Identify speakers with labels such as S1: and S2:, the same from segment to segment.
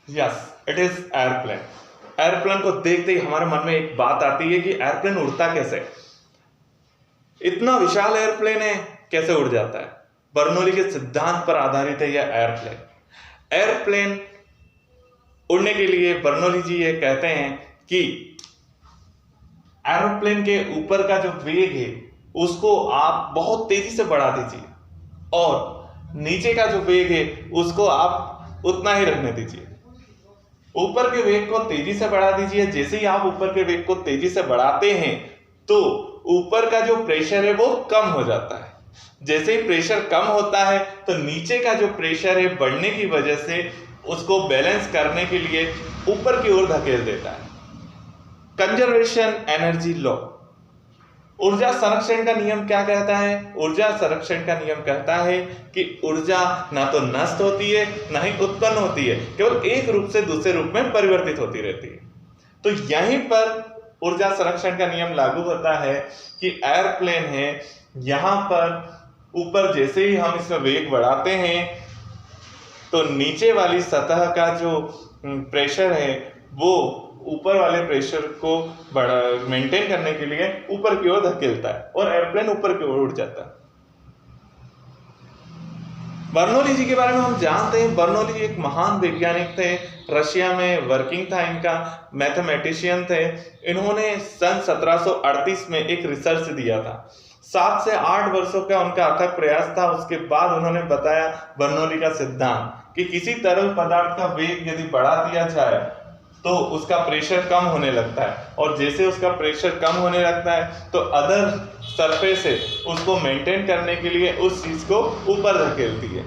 S1: Yes, it is airplane. Airplane को देखते ही हमारे मन में एक बात आती है कि एयरप्लेन उड़ता कैसे, इतना विशाल एयरप्लेन है, कैसे उड़ जाता है। बर्नौली के सिद्धांत पर आधारित है यह एयरप्लेन। एयरप्लेन उड़ने के लिए बर्नौली जी ये कहते हैं कि एरोप्लेन के ऊपर का जो वेग है उसको आप बहुत तेजी से बढ़ा दीजिए और नीचे का जो वेग है उसको आप उतना ही रखने दीजिए। ऊपर के वेग को तेजी से बढ़ा दीजिए। जैसे ही आप ऊपर के वेग को तेजी से बढ़ाते हैं तो ऊपर का जो प्रेशर है वो कम हो जाता है। जैसे ही प्रेशर कम होता है तो नीचे का जो प्रेशर है बढ़ने की वजह से उसको बैलेंस करने के लिए ऊपर की ओर धकेल देता है। कंजर्वेशन एनर्जी लॉ, ऊर्जा संरक्षण का नियम क्या कहता है? ऊर्जा संरक्षण का नियम कहता है कि ऊर्जा ना तो नष्ट होती है ना ही उत्पन्न होती है, केवल एक रूप से दूसरे रूप में परिवर्तित होती रहती है। तो यहीं पर ऊर्जा संरक्षण का नियम लागू होता है कि एयरप्लेन है, यहां पर ऊपर जैसे ही हम इसमें वेग बढ़ाते हैं तो नीचे वाली सतह का जो प्रेशर है वो ऊपर वाले प्रेशर को मेंटेन करने के लिए ऊपर की ओर धकेलता है और एयरप्लेन ऊपर की ओर उड़ जाता है। बर्नौली जी के बारे में हम जानते हैं, बर्नौली जी एक महान वैज्ञानिक थे, रशिया में वर्किंग था इनका, मैथमेटिशियन थे। इन्होंने सन 1738 में एक रिसर्च दिया था। 7 से 8 वर्षों का उनका अथक प्रयास था। उसके बाद उन्होंने बताया बर्नौली का सिद्धांत कि किसी तरल पदार्थ का वेग यदि बढ़ा दिया जाए तो उसका प्रेशर कम होने लगता है, और जैसे उसका प्रेशर कम होने लगता है तो अदर सरफेस है उसको मेंटेन करने के लिए उस चीज को ऊपर धकेलती है।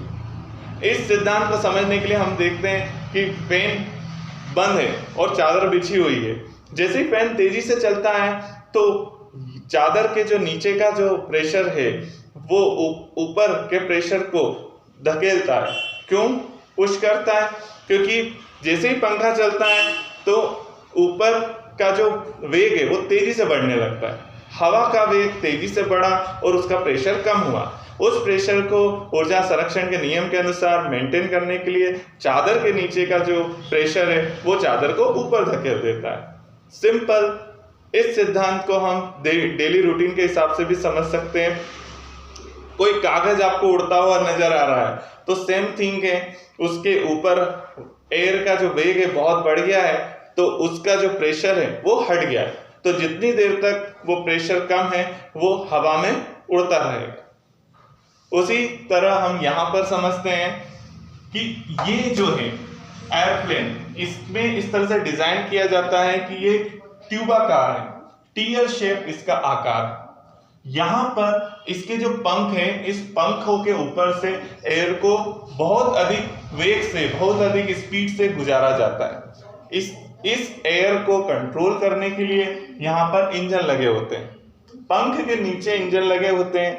S1: इस सिद्धांत को समझने के लिए हम देखते हैं कि फैन बंद है और चादर बिछी हुई है। जैसे ही फैन तेजी से चलता है तो चादर के जो नीचे का जो प्रेशर है वो ऊपर के प्रेशर को धकेलता है। क्यों पुश करता है? क्योंकि जैसे ही पंखा चलता है तो ऊपर का जो वेग है वो तेजी से बढ़ने लगता है। हवा का वेग तेजी से बढ़ा और उसका प्रेशर कम हुआ। उस प्रेशर को ऊर्जा संरक्षण के नियम के अनुसार मेंटेन करने के लिए चादर के नीचे का जो प्रेशर है वो चादर को ऊपर धकेल देता है। सिंपल। इस सिद्धांत को हम डेली रूटीन के हिसाब से भी समझ सकते हैं। कोई कागज आपको उड़ता हुआ नजर आ रहा है तो सेम थिंग है, उसके ऊपर एयर का जो वेग है बहुत बढ़ गया है तो उसका जो प्रेशर है वो हट गया है, तो जितनी देर तक वो प्रेशर कम है वो हवा में उड़ता रहेगा। उसी तरह हम यहाँ पर समझते हैं कि ये जो है एयरप्लेन, इसमें इस तरह से डिजाइन किया जाता है कि ये ट्यूबाकार है, टीएल शेप इसका आकार है। यहां पर इसके जो पंख हैं, इस पंखों के ऊपर से एयर को बहुत अधिक वेग से, बहुत अधिक स्पीड से गुजारा जाता है। इस एयर को कंट्रोल करने के लिए यहां पर इंजन लगे होते हैं। पंख के नीचे इंजन लगे होते हैं,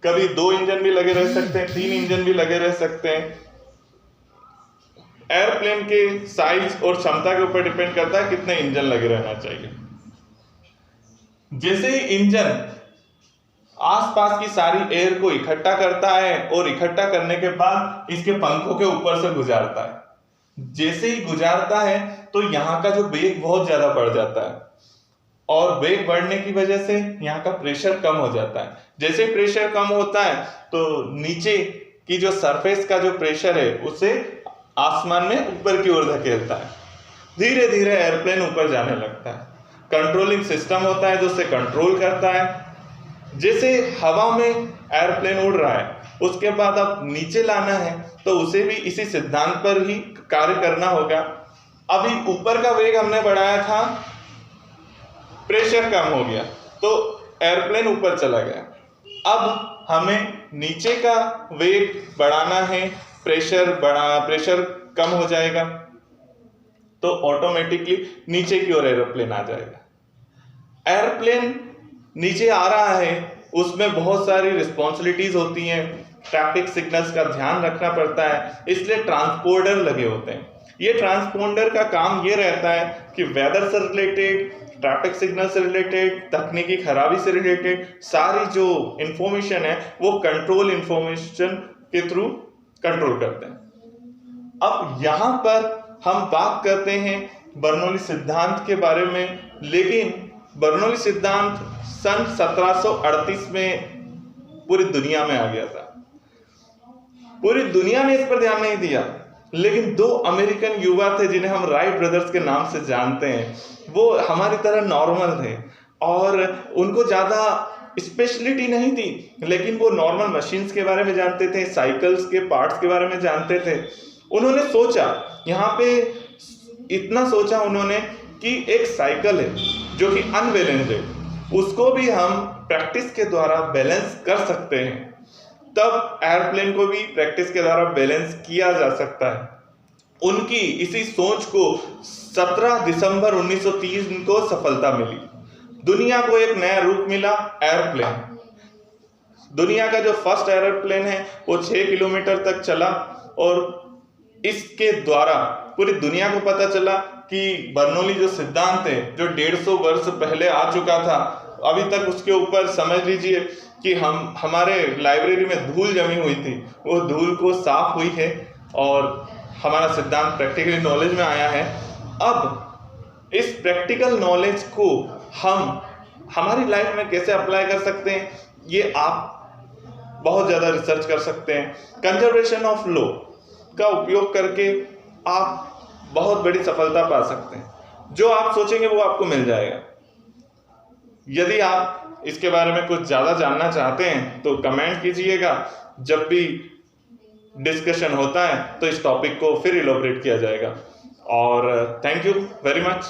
S1: कभी 2 इंजन भी लगे रह सकते हैं, 3 इंजन भी लगे रह सकते हैं। एयरप्लेन के साइज और क्षमता के ऊपर डिपेंड करता है कितने इंजन लगे रहना चाहिए। जैसे ही इंजन आसपास की सारी एयर को इकट्ठा करता है और इकट्ठा करने के बाद इसके पंखों के ऊपर से गुजारता है, जैसे ही गुजारता है तो यहाँ का जो वेग बहुत ज्यादा बढ़ जाता है और वेग बढ़ने की वजह से यहाँ का प्रेशर कम हो जाता है। जैसे प्रेशर कम होता है तो नीचे की जो सरफेस का जो प्रेशर है उसे आसमान में ऊपर की ओर धकेलता है। धीरे धीरे एयरप्लेन ऊपर जाने लगता है। कंट्रोलिंग सिस्टम होता है जो उसे कंट्रोल करता है। जैसे हवा में एयरप्लेन उड़ रहा है, उसके बाद अब नीचे लाना है तो उसे भी इसी सिद्धांत पर ही कार्य करना होगा। अभी ऊपर का वेग हमने बढ़ाया था, प्रेशर कम हो गया तो एयरप्लेन ऊपर चला गया। अब हमें नीचे का वेग बढ़ाना है, प्रेशर कम हो जाएगा तो ऑटोमेटिकली नीचे की ओर एयरप्लेन आ जाएगा। एयरप्लेन नीचे आ रहा है, उसमें बहुत सारी रिस्पॉन्सिबिलिटीज होती हैं, ट्रैफिक सिग्नल्स का ध्यान रखना पड़ता है, इसलिए ट्रांसपोंडर लगे होते हैं। ये ट्रांसपोंडर का काम ये रहता है कि वेदर से रिलेटेड, ट्रैफिक सिग्नल से रिलेटेड, तकनीकी खराबी से रिलेटेड सारी जो इंफॉर्मेशन है वो कंट्रोल इंफॉर्मेशन के थ्रू कंट्रोल करते हैं। अब यहाँ पर हम बात करते हैं बर्नौली सिद्धांत के बारे में, लेकिन बर्नौली सिद्धांत सन 1738 में पूरी दुनिया में आ गया था। पूरी दुनिया ने इस पर ध्यान नहीं दिया, लेकिन दो अमेरिकन युवा थे जिन्हें हम राइट ब्रदर्स के नाम से जानते हैं। वो हमारी तरह नॉर्मल थे और उनको ज़्यादा स्पेशलिटी नहीं थी, लेकिन वो नॉर्मल मशीन्स के बारे में जानते थे, साइकिल्स के पार्ट्स के बारे में जानते थे। उन्होंने सोचा, यहाँ पे इतना सोचा उन्होंने कि एक साइकिल है जो कि अनबैलेंस्ड है, उसको भी हम प्रैक्टिस के द्वारा बैलेंस कर सकते हैं। तब एयरप्लेन को भी प्रैक्टिस के द्वारा बैलेंस किया जा सकता है। उनकी इसी सोच को 17 दिसंबर 1930 को सफलता मिली। दुनिया को एक नया रूप मिला, एयरप्लेन। दुनिया का जो फर्स्ट एयरप्लेन है वो 6 किलोमीटर तक चला और इसके द्वारा पूरी दुनिया को पता चला कि बर्नौली जो सिद्धांत है, जो 150 वर्ष पहले आ चुका था, अभी तक उसके ऊपर समझ लीजिए कि हमारे लाइब्रेरी में धूल जमी हुई थी, वो धूल को साफ हुई है और हमारा सिद्धांत प्रैक्टिकली नॉलेज में आया है। अब इस प्रैक्टिकल नॉलेज को हम हमारी लाइफ में कैसे अप्लाई कर सकते हैं, ये आप बहुत ज़्यादा रिसर्च कर सकते हैं। कंजर्वेशन ऑफ लॉ का उपयोग करके आप बहुत बड़ी सफलता पा सकते हैं। जो आप सोचेंगे वो आपको मिल जाएगा। यदि आप इसके बारे में कुछ ज़्यादा जानना चाहते हैं तो कमेंट कीजिएगा। जब भी डिस्कशन होता है तो इस टॉपिक को फिर इलैबोरेट किया जाएगा। और थैंक यू वेरी मच।